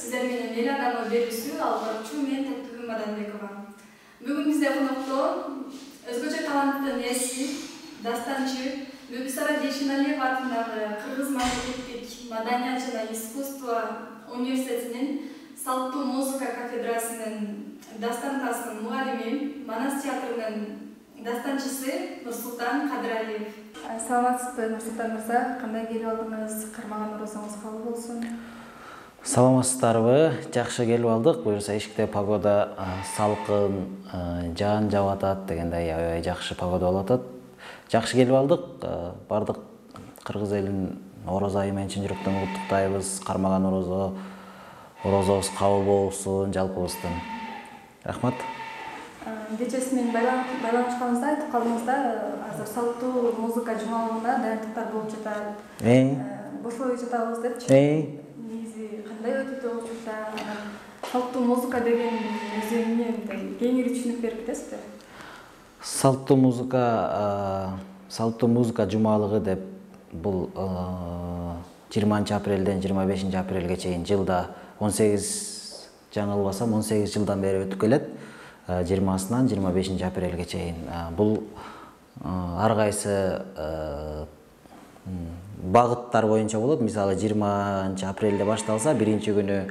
Sizler менен эл адамы берүүсү алып баруучу мен Токтогүл Маданбекова. Бүгүн бизде конокто өзгөчө таланттуу эски, дастанчы Мүбүсара Дешиналиева атындагы Кыргыз мамлекеттик Маданият жана искусство университетинин салттуу музыка кафедрасынын дастан-тасынын мугалими, Манас театрынын дастанчысы Нурсултан Кадыралиев. Саламатсызбы, Нурсултан мырза, кандай келип алдыңыз? Кармаган орозоңуз кабыл болсун. Саламатсыздарбы, жакшы келип алдык. Буюрса эшикте погода салкын, жаан жаап атат дегендей аябай жакшы погода болуп атат. Жакшы келип алдык. Бардык кыргыз элин орозо айы менен чын жүрөктөн куттуктайбыз. Кармаган орозобуз кабыл болсун жалпыбыздан. Рахмат. Кечеси менен байланышканыбызда айтып калдыңыз да, азыр салттуу музыка жумалыгында даярдыктар болуп жатат. Бошой жатабыз депчи. Негизи кандай өтүп жатат? Салттуу музыка деген өзү эмне? Кеңири түшүнүп берип кетесизби? Салттуу музыка жумалыгы деп бул 20 апрелден 25 апрелге чейин жылда 18 жаңылбасам 18 жылдан бери өтүп келет. 20-сынан 25 апрелге чейин. Бул ар кайсы багыттар боюнча болот. Мисалы 20 апрелде башталса, биринчи күнү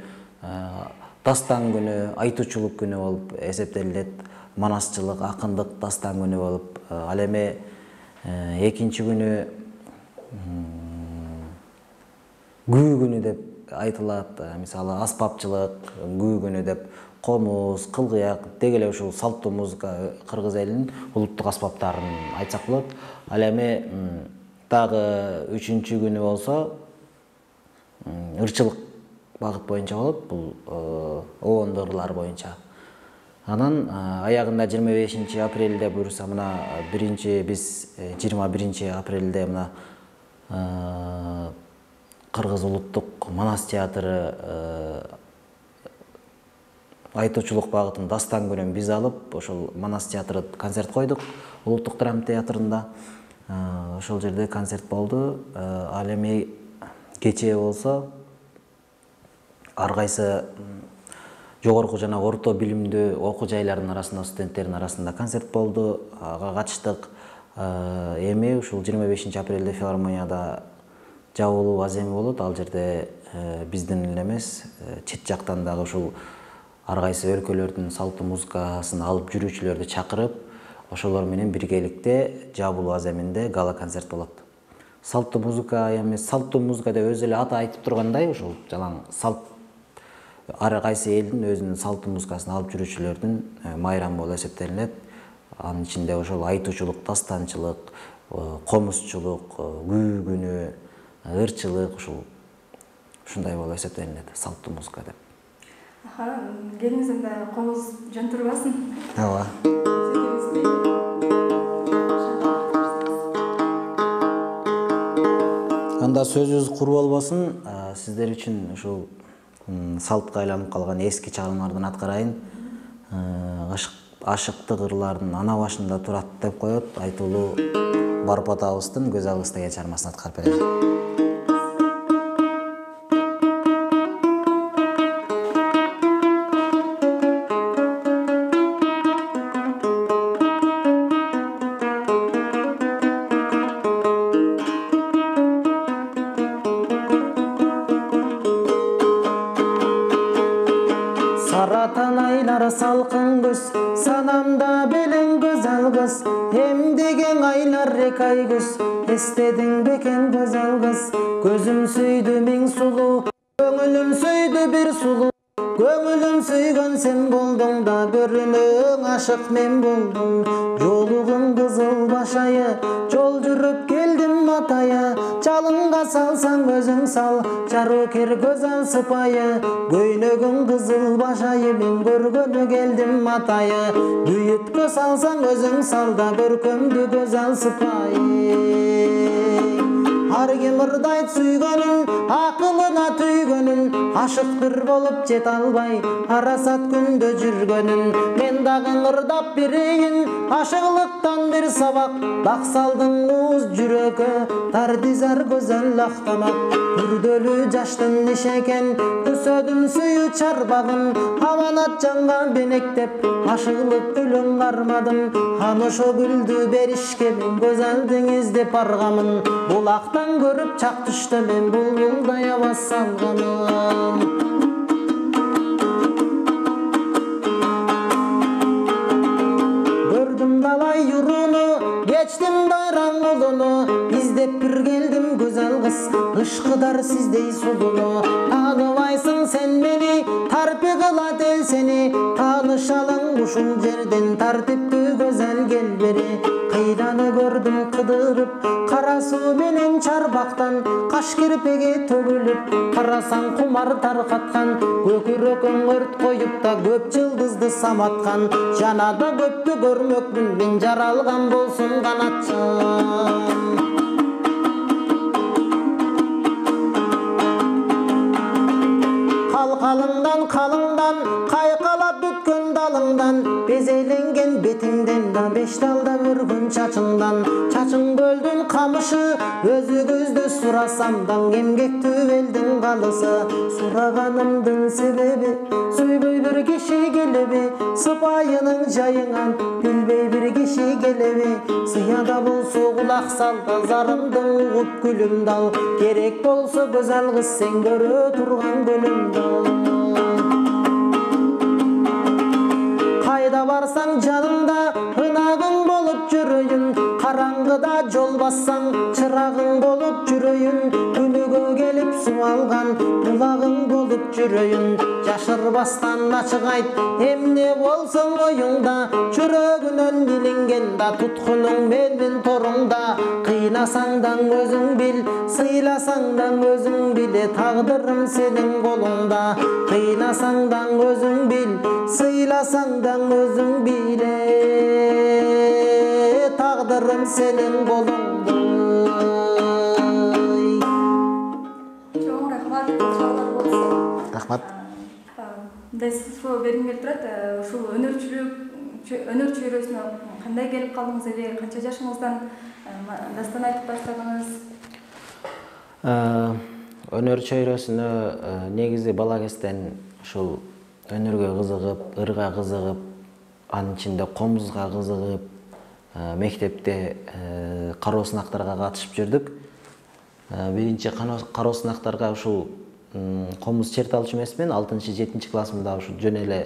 дастан күнү, айтуучулук күнү болуп эсептелет. Манасчылык, акындык дастан күнү болуп, ал эми экинчи күнү күү күнү деп айтылат. Мисалы аспапчылык күү күнү деп, комуз, кылгыяк деги эле ушул салттуу музыка кыргыз элинин улуттук аспаптарын айтсак болот. Ал эми дагы үчүнчү күнү болсо ырчылык багыт боюнча болот. Бул оондорлар боюнча. Анан аягында 25 апрелде буюрса мына биз 21 апрелде мына Кыргыз улуттук Манас театры айтуучулук багытын дастан күнүн биз алып, ошол Манас театры концерт койдук, улуттук драма театрында. Ошол жерде концерт болду. Ал эми кечээ болсо ар кайсы жогорку жана орто билимдүү окуу жайлардын арасында, студенттердин арасында концерт болду. Ага катыштык. Эми ушул 25 апрелде филармонияда жабылуу аземи болот. Ал жерде биздин эле эмес, чет жактан дагы ушул ар кайсы өлкөлөрдүн салттуу музыкасын алып жүрүүчүлөрдү чакырып, ошолор менен биргеликте жабылуу аземинде гала концерт болот. Салттуу музыка эмес, салттуу музыка деп өзү эле аты айтып тургандай, ушул жалаң салт ар кайсы элдин өзүнүн салттуу музыкасын алып жүрүүчүлөрдүн майрамы болуп эсептелинет. Анын ичинде ошол айтуучулук, дастанчылык, комузчулук, күү күнү, ырчылык ушундай болуп эсептелинет салттуу музыка деп. Келиңизден да комуз жөн турбасын. Ооба. Анда сөзүбүз куру болбосун, сиздер үчүн ушул салтка айланып калган эски чыгармалардан аткарайын. Ашыктык ырлардын ана башында турат деп коет, айтылуу Барып атабыздын көз алгыс деген чыгармасын аткарып берем. Саратын айлар салкын күз, санамда белең көзөл кыз. Эмдеген айлар эки ай күз, эстедиң бекен көзөл кыз. Көзүм сүйдү миң сулуу, көңүлүм сүйдү бир сулуу. Көңүлүм сүйгөн сен болдуң да, көрүнөң ашык мен болдум. Жолугуң кызыл башайы, жол жүрүп келдим атайы. Жалынга салсаң өзүң сал, жарокер көзөл сыпайы. Көйнөгүң кызыл башайы, мен көргөнү келдим атайы. Бүйүткө салсаң өзүң сал да, көркөмдү көзөл сыпайы. Ар ким ырдайт сүйгөнүн, акылына түйгөнүн. жүргөнүн, ашык бир болуп жете албай арасат күндө жүргөнүн. Мен дагы ырдап берейин ашыклыктан бир сабак, бак салдың уз жүрөккө тардизар көзөл актамак. Күрдөлүү жаштын иш экен күсөдүн сүйүү чарбагын, аманат жанга бенектеп ашыгылып өлөң кармадым. Аны ошо гүлдү беришке мен көзөлдүң издеп баргамын. Булактан көрүп чак түштө мен булбулдай абас салганмын. Көрдүм далай юруну, кечтим дайран улуну, издеп бир келдим көзөл кыз, ышкыдар сиздей сулуну. Тааныбайсың сен мени, тарпи кылат эл сени, таанышалың ушул жерден тартиптүү көзөл кел бери. Кыйданы көрдүм кыдырып, кара суу менен чарбактан, каш кирпеги төгүлүп, карасаң кумар таркаткан, көкүрөк өңөрт коюп да көп жылдызды саматкан. Жанада көптү көрмөкмүн мен, жаралган болсун канатчам. Қалыңдан қалыңдан қайқалап бүткөн далыңдан, безейленген бетиңден да беш далда өргөн чачыңдан. Чачың бөлдүн камышы өзү көздө сурасам да, эмгектүү элдин калысы сураганымдын себеби. Сүйбөй бир киши келеби, сыпайының жайыңан билбей бир киши келеби. Сыяда болсо кулак сал да, зарымды угуп күлүмдү ал, керек болсо көзөл кыз сен көрө турган көлүмдү ал. Кайда барсаң жаныңда ынагың болуп жүрөйүн, караңгыда жол бассаң чырагың болуп жүрөйүн. Күнүгө келип суу алган булагың болуп жүрөйүн. Жашырбастан ачык айт, эмне болсоң оюңда, жүрөгүнөн илинген да туткунуң менин торуңда. Кыйнасаң да өзүң бил, сыйласаң да өзүң биле, тагдырым сенин колуңда. Кыйнасаң да өзүң бил, сыйласаң да өзүң биле, тагдырым сенин колуңда. Чоң рахмат, чоңдар болсун. Рахмат. Мындай суроо бергим келип турат. Ушул өнөр чөйрөсүнө кандай келип калдыңыз эле? Канча жашыңыздан дастан айтып баштадыңыз? Өнөр чөйрөсүнө негизи бала кезден ушул өнөргө кызыгып, ырга кызыгып, анын ичинде комузга кызыгып, мектепте кароо сынактарга катышып жүрдүк. Биринчи кароо сынактарга ушул комуз черталчу эмесмин, 6-7 классымда ушул жөн эле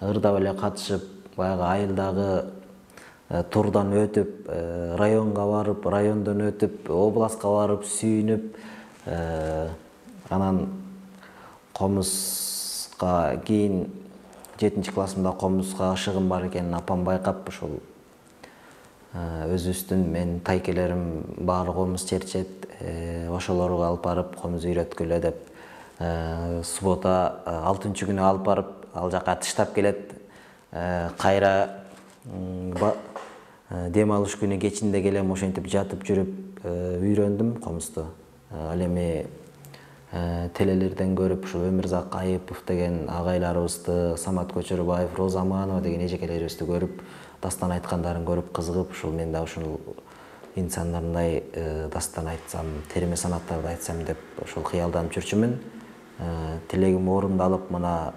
ырдап эле катышып, баягы айылдагы турдан өтүп, районго барып, райондон өтүп, областка барып, сүйүнүп, анан комузга кийин 7 классымда комузга ышыгым бар экенин апам байкап, ушул өзүбүздүн мен тайкелерим баары комуз черчет, ошолорго алып барып комуз үйрөткүлө деп, суббота 6-күнү алып барып ал жака тыштап келет. Кайра дем алыш күнү кечинде келем, ошентип жатып жүрүп үйрөндүм комузду. Ал эми телелерден көрүп ушу Өмүрзак Айыпов деген агайларыбызды, Самат Көчөрбаев, Роза Аманова деген эжекелерибизди көрүп, дастан айткандарын көрүп кызыгып, ушул мен да ушул инсандардай дастан айтсам, тереме санаттарды айтсам деп ушул кыялданып жүрчүмүн. Тилегим орундалып, мына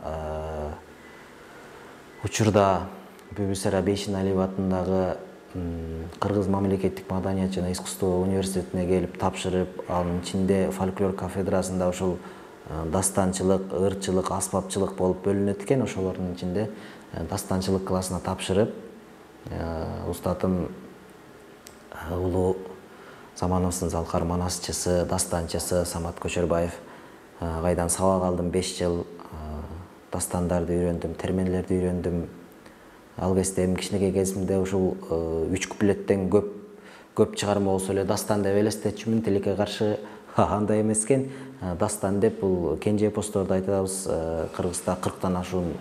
учурда Бүбүсара Бейшеналиев атындагы Кыргыз мамлекеттик маданият жана искусство университетине келип тапшырып, анын ичинде фольклор кафедрасында ушул дастанчылык, ырчылык, аспапчылык болуп бөлүнөт экен. Ошолордун ичинде дастанчылык классына тапшырып, устатым улуу заманыбыздын залкар манасчысы, дастанчысы Самат Көчөрбаев агайдан сабак алдым. 5 жыл дастандарды үйрөндүм, термелерди үйрөндүм. Ал кезде кичинекей кезимде ушул 3 куплеттен көп чыгарма болсо эле дастан деп элестетчүмүн. Тилекке каршы андай эмес экен. Дастан деп бул кенже эпосторду айтабыз. Кыргызда 40тан ашуун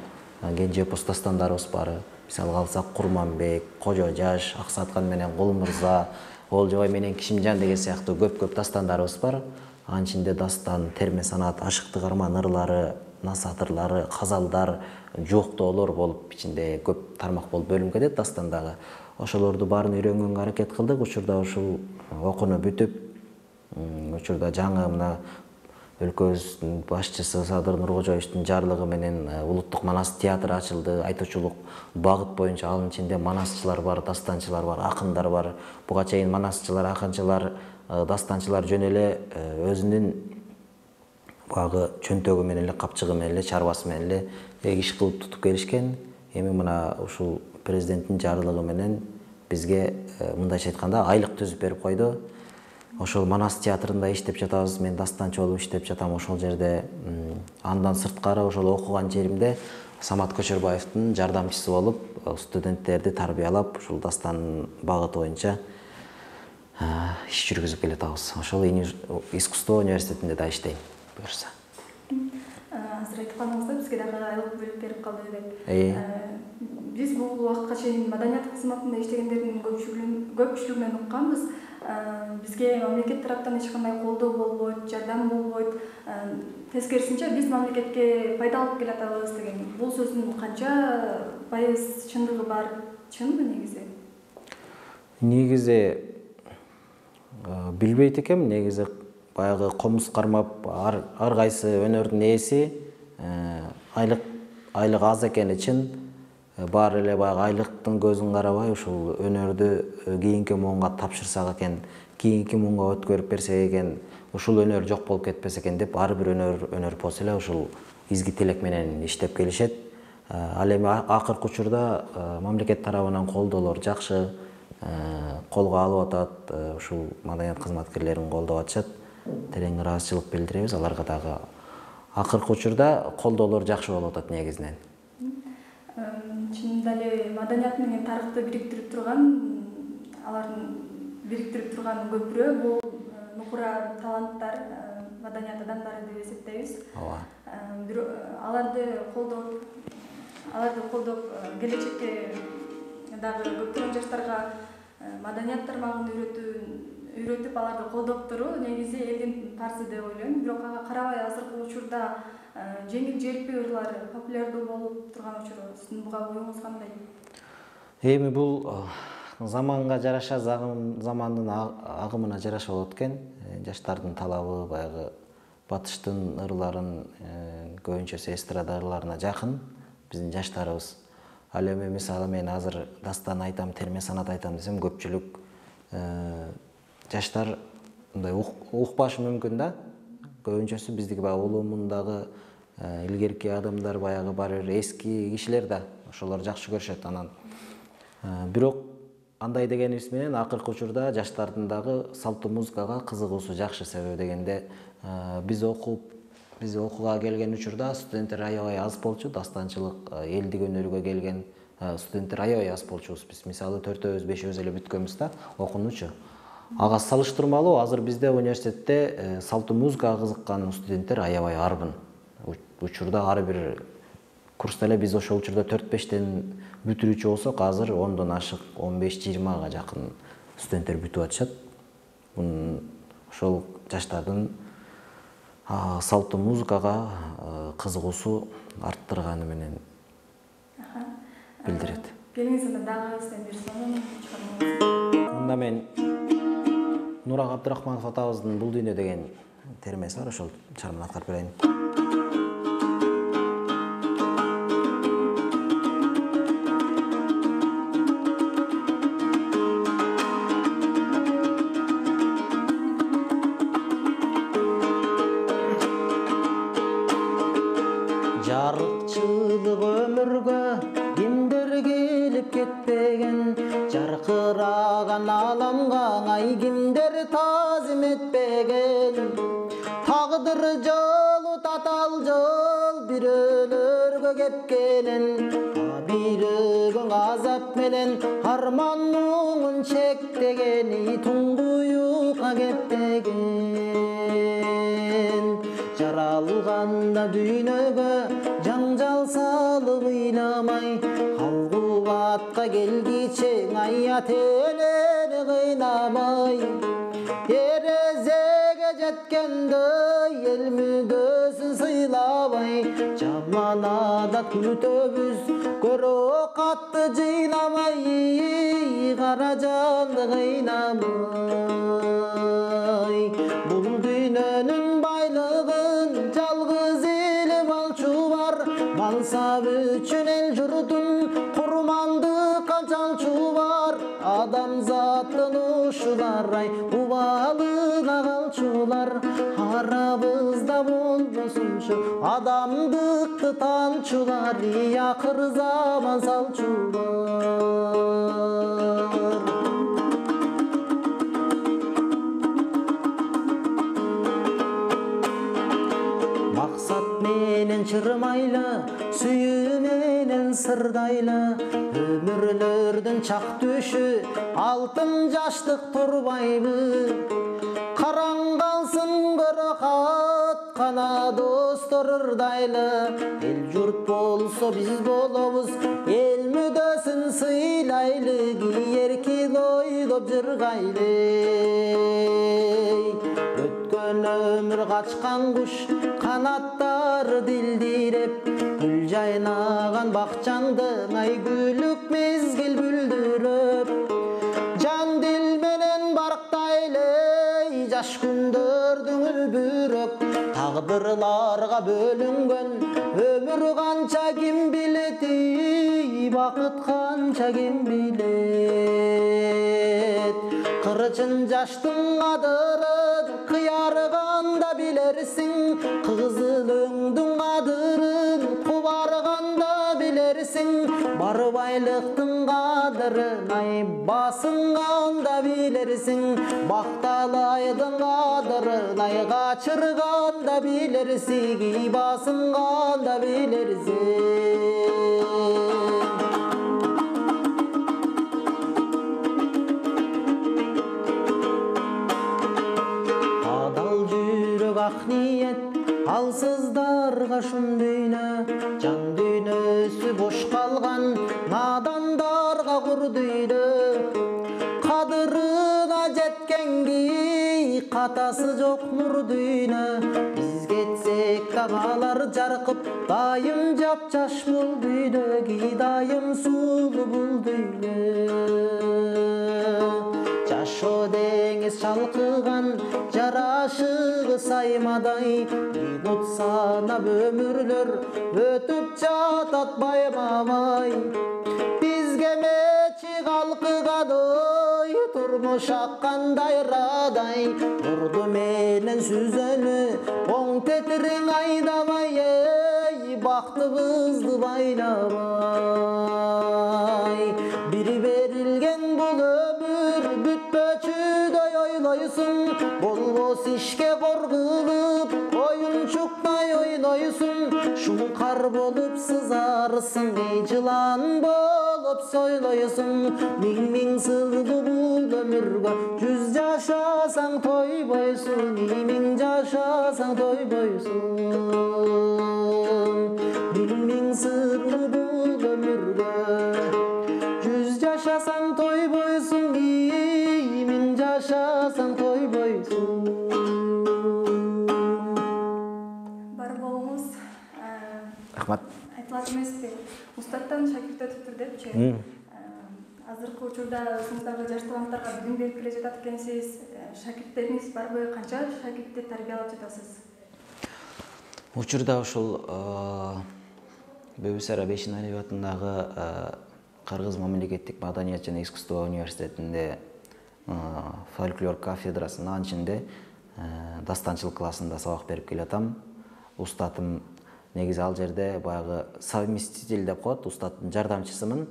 кенже эпос дастандарыбыз бар. Мисалга алсак Курманбек, Кожо Жаш, Аксаткан менен Кул Мырза, Олжобай менен Кишимжан деген сыяктуу көп дастандарыбыз бар. Анын ичинде дастан, терме санаат, ашыктык арман ырлары, насатырлары, казалдар, жооктоолор болуп ичинде көп тармак болуп бөлүнүп кетет дастандагы. Ошолорду баарын үйрөнгөнгө аракет кылдык. Учурда ушул окууну бүтүп, учурда жаңы мына өлкөбүздүн башчысы Садыр Нуркожоевичтин жарлыгы менен улуттук манас театры ачылды. Айтуучулук багыт боюнча анын ичинде манасчылар бар, дастанчылар бар, акындар бар. Буга чейин манасчылар, акынчылар, дастанчылар жөн эле өзүнүн багы чөнтөгү менен эле, капчыгы менен эле, чарбасы менен эле иш кылып тутуп келишкен. Эми мына ушул президенттин жарлыгы менен бизге мындайча айтканда айлык түзүп берип койду. Ошол Манас театрында иштеп жатабыз. Мен дастанчы болуп иштеп жатам ошол жерде. Андан сырткары ошол окуган жеримде Самат Көчөрбаевдин жардамчысы болуп, студенттерди тарбиялап, ушул дастан багыты боюнча иш жүргүзүп келатабыз. Ошол искусство университетинде да иштейм, буюрса. Азыр айтканыңызда бизге дагы айлык бөлүп берип калды деп. Биз бул убакытка чейин маданият кызматында иштегендердин көпчүлүгүнөн укканбыз. Бизге мамлекет тараптан эч кандай колдоо болбойт, жардам болбойт. Тескерисинче биз мамлекетке пайда алып келатабыз деген. Бул сөздүн канча пайыз чындыгы бар? Чынбы негизи? Негизи билбейт экенмин. Негизи баягы комуз кармап ар кайсы өнөрдүн ээси айлык аз экени чын. Бар эле баягы айлыктын көзүн карабай ушул өнөрдү кийинки муунга тапшырсак экен, кийинки муунга өткөрүп берсек экен, ушул өнөр жок болуп кетпес экен деп ар бир өнөр болсо эле ушул изги тилек менен иштеп келишет. Ал эми акыркы учурда мамлекет тарабынан колдоолор жакшы колго алып атат. Ушул маданият кызматкерлерин колдоп атышат. Терең ыраазычылык билдиребиз аларга дагы. Акыркы учурда колдоолор жакшы болуп атат негизинен. Чынында эле маданият менен тарыхты бириктирип турган, алардын бириктирип турган көпүрө бул нукура таланттар, маданият адамдары деп эсептейбиз. Аларды колдоп келечекке дагы көптөгөн жаштарга маданият тармагын үйрөтүп аларды колдоп туруу негизи элдин парзы деп ойлойм. Бирок ага карабай азыркы учурда жеңил желпи ырлар популярдуу болуп турган учуру сиздин буга оюңуз кандай? Эми бул заманга жараша, замандын агымына жараша болот экен. Жаштардын талабы баягы батыштын ырларын, көбүнчөсү эстрада ырларына жакын биздин жаштарыбыз. Ал эми мисалы мен азыр дастан айтам, терме санат айтам десем, көпчүлүк жаштар мындай укпашы мүмкүн да. Көбүнчөсү биздики баягы улумундагы илгерки адамдар, баягы бар эски кишилер да ошолор жакшы көрүшөт анан. Бирок андай дегенибиз менен акыркы учурда жаштардын дагы салттуу музыкага кызыгуусу жакшы. Себеби дегенде биз окууга келген учурда студенттер аябай аз болчу. Дастанчылык, элдик өнөргө келген студенттер аябай аз болчубуз. Биз мисалы 4-өбүз, 5-өбүз эле бүткөнбүз да окунучу. Ага салыштырмалуу азыр бизде университетте салттуу музыкага кызыккан студенттер аябай арбын. Учурда ар бир курста эле биз ошол учурда 4-5тен бүтүрүүчү болсок, азыр 10дон ашык, 15-20га жакын студенттер бүтүп атышат. Ошол жаштардын салттуу музыкага кызыгуусу арттырганы менен билдирет. Келиңиз дагы сизден бир сонун чыгармаңыз. Анда мен Нурак Абдрахманов атабыздын «Бул дүйнө» деген термеси бар, ошол чыгарманы аткарып берейин. Жарыкчылык өмүргө кимдер келип кетпеген, жаркыраган аламга ай кимдер тазим этпеген. Тагдыр жолу татал жол бирөөлөргө кепкенен, бирөөгөң азап менен арман муңун чектегени туңгуюкка кептеген. Жаралганда дүйнөгө жаңжал салып ыйламай, калгубатка келгиче аят элени кыйнамай, эрезеге жеткенде ел мүддөсүн сыйлабай жаман адат күтөбүз көрө катты жыйнамай кара жанды кыйнамай бул дүйнөнүн байлыгын жалгыз эле балчу бар мансап үчүн эл журтун курмандыкка жалчу бар адамзаттын ушулар ай убалына калчулар арабызда болбосунчу адамдыкты таанчулар акыр заман салчулар максат менен чырмайлы сүйүү менен сырдайлы өмүрлөрдүн чак түшү алтын жаштык турбайбы караң калсын көрөкат кана достор ырдайлы эл журт болсо биз болобуз эл мүддөсүн сыйлайлы эркин ойдоп жыргайлы өткөн өмүр качкан куш канаттары дилдиреп гүл жайнаган бакчаңдын айгүлүк мезгил бүлдүрөп жан дил менен барктайлы жаш күндөрдүн үлбүрөк тагдырларга бөлүнгөн өмүр канча ким билет бакыт канча ким билет кырчын жаштын кадырын кыярганда билерсиң кызыл өңдүн кадырын кубарганда билерсиң бар байлыктын кадырын ай басынганда билерсиң бакталайдын кадырын ай качырганда билерсиң басынганда билерсиң ак ниет алсыздарга шун дүйнө жан дүйнөсү бош калган надандарга кур дүйнө кадырына жеткенги катасы жок нур дүйнө биз кетсек агалар жаркып дайым жапжаш бул дүйнө дайым сулуу бул дүйнө жашоо деңиз чалкыган жарашыгы саймадай минут санап өмүрлөр өтүп жатат байма-бай бизге мечи калкыган ой турмуш аккандай радай урду менен сүзөнү оң тетириң айдабай бактыбызды байлабай бири берилген бул өмүр бүтпөчүдөй ойлойсуң болбос ишке коргулуп оюнчуктай ойнойсуң шуңкар болуп сызарсың жылан болуп сойлойсуң миң сырлуу бул өмүргө 100 жашасаң тойбойсуң 1000 жашасаң тойбойсуң миң сырлуу бул өмүргө 100 жашасаң тойбойсуң 1000 жашасаң тойбойсуң бар болуңуз рахмат айтылат эмеспи устаттан шакирт өтүптүр депчи азыркы учурда өзүңүздагы жаш таланттарга билим берип келе жатат экенсиз шакирттериңиз барбы канча шакиртти тарбиялап жатасыз учурда ушул Бебисара Бейшеналиев атындагы Кыргыз мамлекеттик маданият жана искусство университетинде фольклор кафедрасынын анчинде дастанчылык классында сабак берип келатам. Устатым негизи ал жерде баягы совместитель деп коет, устаттын жардамчысымын.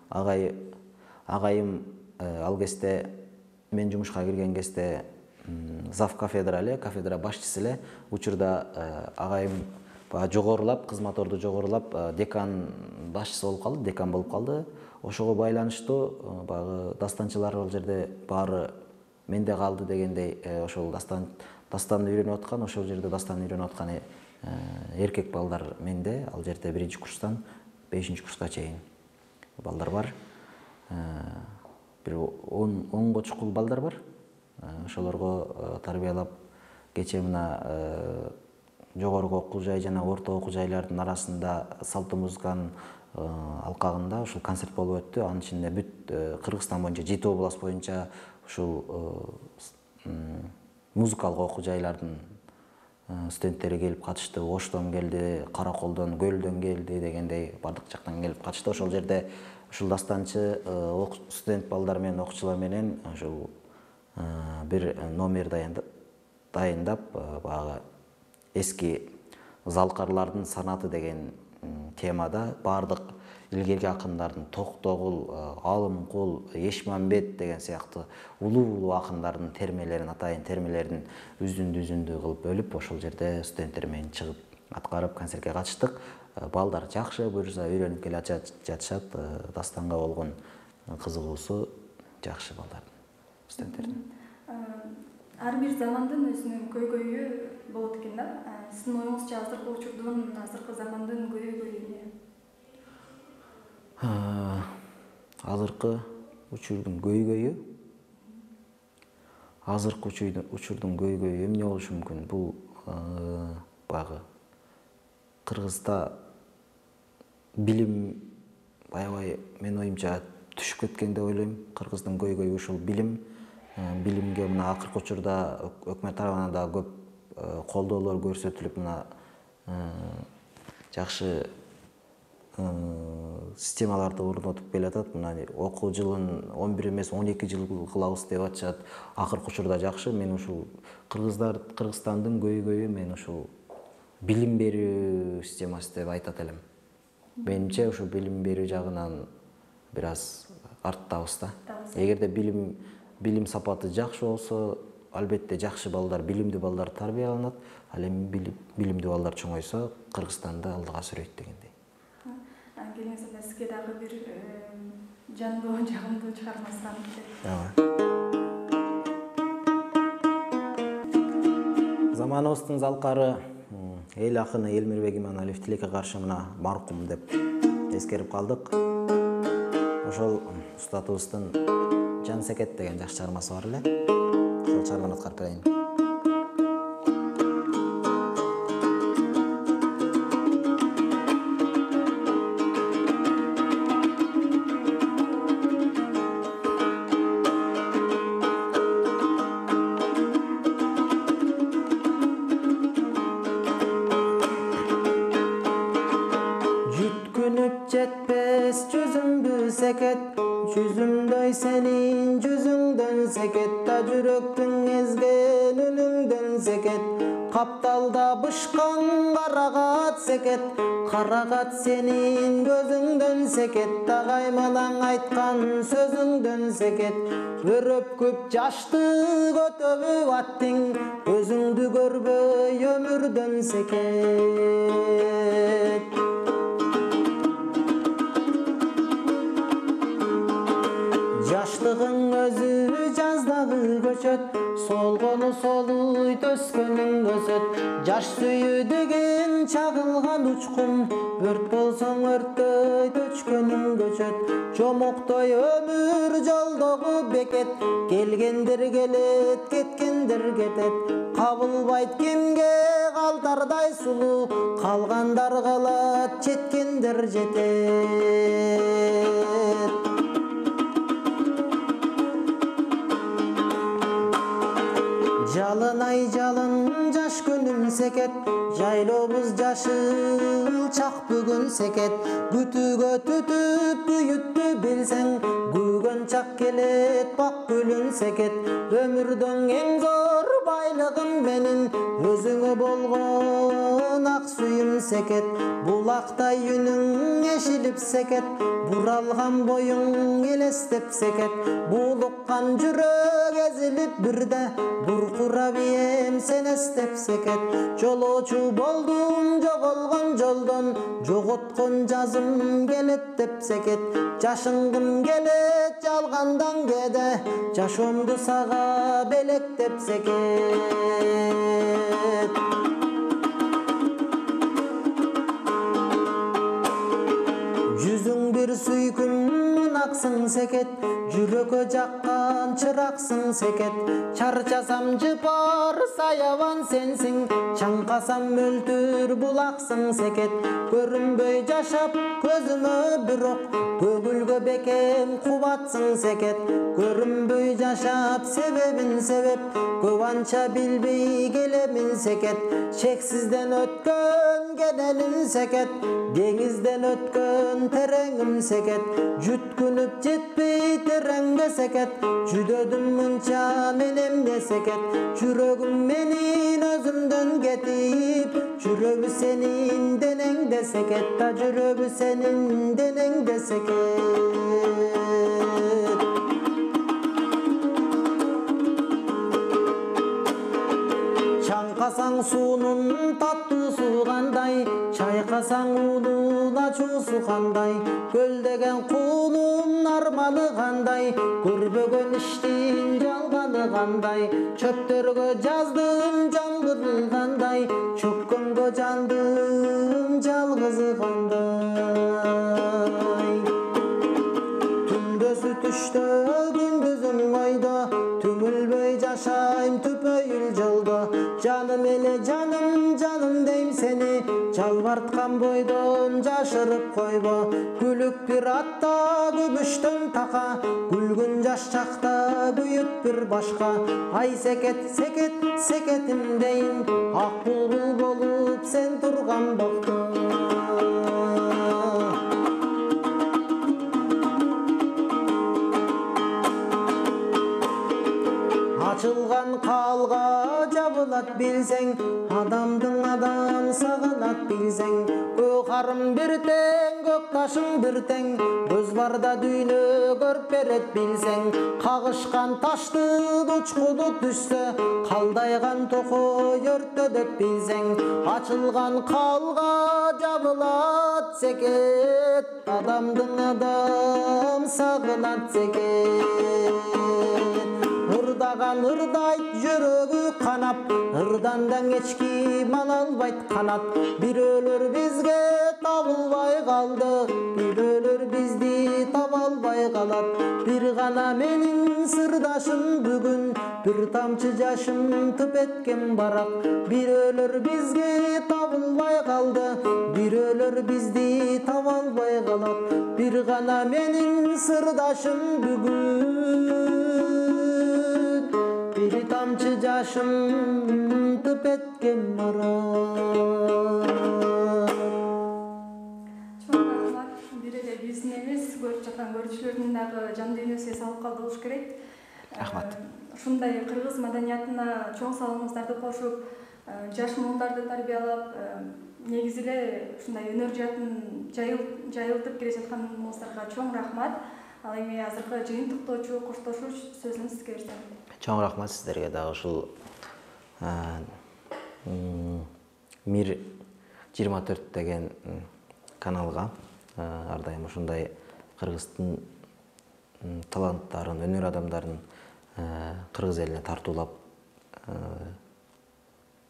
Агайым ал кезде мен жумушка кирген кезде зав кафедра эле, кафедра башчысы эле. Учурда агайым жогорулап, кызматорду жогорулап, декан башчысы болуп калды, декан болуп калды. Ошого байланыштуу баягы дастанчылар ал жерде баары менде калды дегендей, ошол дастанды үйрөнүп аткан, ошол жерде дастанды үйрөнүп аткан эркек балдар менде, ал жерде 1-курстан 5-курска чейин балдар бар. Бир 10 чукул балдар бар. ошолорго тарбиялап кечээ мына жогорку окуу жай жана орто окуу жайлардын арасында салттуу музыканын алкагында ушул концерт болуп өттү. Анын ичинде бүт Кыргызстан боюнча 7 область боюнча ушул музыкалык окуу жайлардын студенттери келип катышты. Оштон келди, Караколдон, Көлдөн келди дегендей бардык жактан келип катышты. Ошол жерде ушул дастанчы студент балдар менен окуучулар менен ушул бир номер дайындап, баягы эски залкарлардын санаты деген темада бардык илгерки акындардын Токтогул, Алымкул, Эшмамбет деген сыяктуу улуу акындардын термелерин, атайын термелерин үзүндү кылып бөлүп, ошол жерде студенттер менен чыгып аткарып концертке катыштык. Балдар жакшы, буюрса үйрөнүп келе жатышат. Дастанга болгон кызыгуусу жакшы балдардын, студенттердин. Ар бир замандын өзүнүн көйгөйү болот экен да. Сиздин оюңузча азыркы учурдун, азыркы замандын көйгөйү эмне? Азыркы учурдун көйгөйү? Азыркы учурдун көйгөйү эмне болушу мүмкүн? Бул баягы Кыргызда билим аябай менин оюмча түшүп кеткен деп ойлойм. Кыргыздын көйгөйү ушул билим. Билимге мына акыркы учурда өкмөт тарабынан да көп колдоолор көрсөтүлүп, мына жакшы системаларды орнотуп келатат. Мына окуу жылын 11 эмес 12 жыл кылабыз деп атышат. Акыркы учурда жакшы. Мен ушул Кыргызстандын көйгөйү мен ушул билим берүү системасы деп айтат элем. Менимче ушул билим берүү жагынан бир аз арттабыз да. Эгерде билим сапаты жакшы болсо, албетте жакшы балдар, билимдүү балдар тарбияланат. Ал эми билимдүү балдар чоңойсо, Кыргызстанды алдыга сүрөйт дегендей. Келиңиз сизге дагы бир жандуу, жагымдуу чыгармасынан Заманыбыздын залкары эл акыны Элмирбек Иманалиев тилекке каршы мына маркум деп эскерип калдык. Ошол устатыбыздын Жан Секет деген жакшы чыгармасы бар эле. Ошол чыгарманы аткарып берейин. Жетпес жүзүмдү секет, жүзүмдөй сенин жүзүңдөн секет, да жүрөктүң эзген үнүңдөн секет. Капталда бышкан карагат секет, карагат сенин көзүңдөн секет, да каймалаң айткан сөзүңдөн секет. Өрөп көп жашты көтөбү аттың, өзүңдү көрбөй өмүрдөн секет. Жаштыгың өзү жаздагы көчөт, солгону солуйт өскөнүң өсөт. Жаш сүйүү деген чагылган учкун, өрт болсоң өрттөйт өчкөнүң көчөт. Жомоктой өмүр жолдогу бекет, келгендер келет, кеткендер кетет. Кабылбайт кимге калтардай сулуу, калгандар калат, жеткендер жетет. Жалын ай жалын жаш күнүм секет, жайлообуз жашыл чак бүгүн секет. Күтүүгө түтүп күйүттү билсең, күйгөн чак келет бак гүлүн секет. Өмүрдүн эң зор байлыгым менин, өзүңө болгон ак сүйүм секет. Булактай үнүң эшилип секет, буралган боюң элестеп секет. Булуккан жүрөк эзилип бирде, буркурап ием сен эстеп секет. Жолоочу болдум жоголгон жолдон, жоготкон жазым келет деп секет. Жашынгым келет жалгандан кеде, жашоомду сага белектеп секет. Жүзүң бир сүйкүм аксың секет, жүрөккө жакка жаккан чыраксың секет. Чарчасам жыпар саябан сенсиң, чаңкасам мөлтүр булаксың секет. Көрүнбөй жашап көзүмө бирок, көгүлгө бекем кубатсың секет. Көрүнбөй жашап себебин себеп, көп анча билбей келемин секет. Чексизден өткөн кененим секет, деңизден өткөн тереңим секет. Жүткүнүп жетпей тереңге секет, жүдөдүм мынча мен эмне секет. Жүрөгүм менин өзүмдөн кетип, жүрөгү сенин денеңде секет. Да жүрөгү сенин денеңде секет. Чаңкасаң суунун таттуусу кандай, чайкасаң уунун ачуусу кандай. Көлдеген куунун арманы кандай, көрбөгөн иштин жалганы кандай. Чөптөргө жаздым жамгыр кандай, чөккөнгө жандым жалгызы кандай. Түндөсү түштө, күндүзүм ойдо, түңүлбөй жашайм түпөйүл жолдо. Жаным эле жаным, жаным дейм сени, жалбарткан бойдон жашырып койбо. Күлүк бир атта, күмүштөн така, күлгүн жаш чакта күйүт бир башка. Ай секет, секет, секетим дейин, ак булбул болуп сен турган бокто. Ачылган калга жабылат билсең, адамдың адам сагынат билсең. Көк арым бир тең, көк ташың бир тең, көз барда дүйнө көрүп берет билсең. Кагышкан таштын учкуну түшсө, калдайган токой өртөдөт билсең. Ачылган калга жабылат секет, адамдың адам сагынат секет. Ырдаган ырдайт жүрөгү канап, ырдандан эчким ала албайт канат. Бирөөлөр бизге табылбай калды, бирөөлөр бизди таба албай калат. Бир гана менин сырдашым бүгүн, бир тамчы жашым тып эткен барак. Бирөөлөр бизге табылбай калды, бирөөлөр бизди таба албай калат. Бир гана менин сырдашым бүгүн, бир тамчы жашым тып эткен барак. Чоң рахмат. Бир эле биздин эмес, көрүп жаткан көрүүчүлөрдүн дагы жан дүйнөсү эс алып калды болуш керек. Рахмат. Ушундай кыргыз маданиятына чоң салымыңыздарды кошуп, жаш муундарды тарбиялап, негизи эле ушундай өнөр жаатын жайылтып келе жатканыңыздарга чоң рахмат. Ал эми азыркы жыйынтыктоочу, коштошуу сөзүн сизге берсем. Чоң рахмат сиздерге дагы ушул Мир 24 деген каналга ар дайым ушундай кыргыздын таланттарын, өнөр адамдарын кыргыз элине тартуулап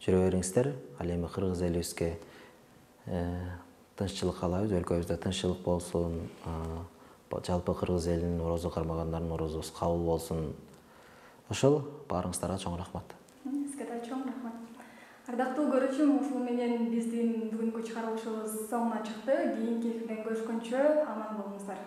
жүрө бериңиздер. Ал эми кыргыз элибизге тынччылык каалайбыз, өлкөбүздө тынччылык болсун, жалпы кыргыз элинин орозо кармагандардын орозосу кабыл болсун. Ошол баарыңыздарга чоң рахмат. Сизге да чоң рахмат. Ардактуу көрүүчүм, ушул менен биздин бүгүнкү чыгарылышыбыз соңуна чыкты. Кийинки эфирден көрүшкөнчө аман болуңуздар.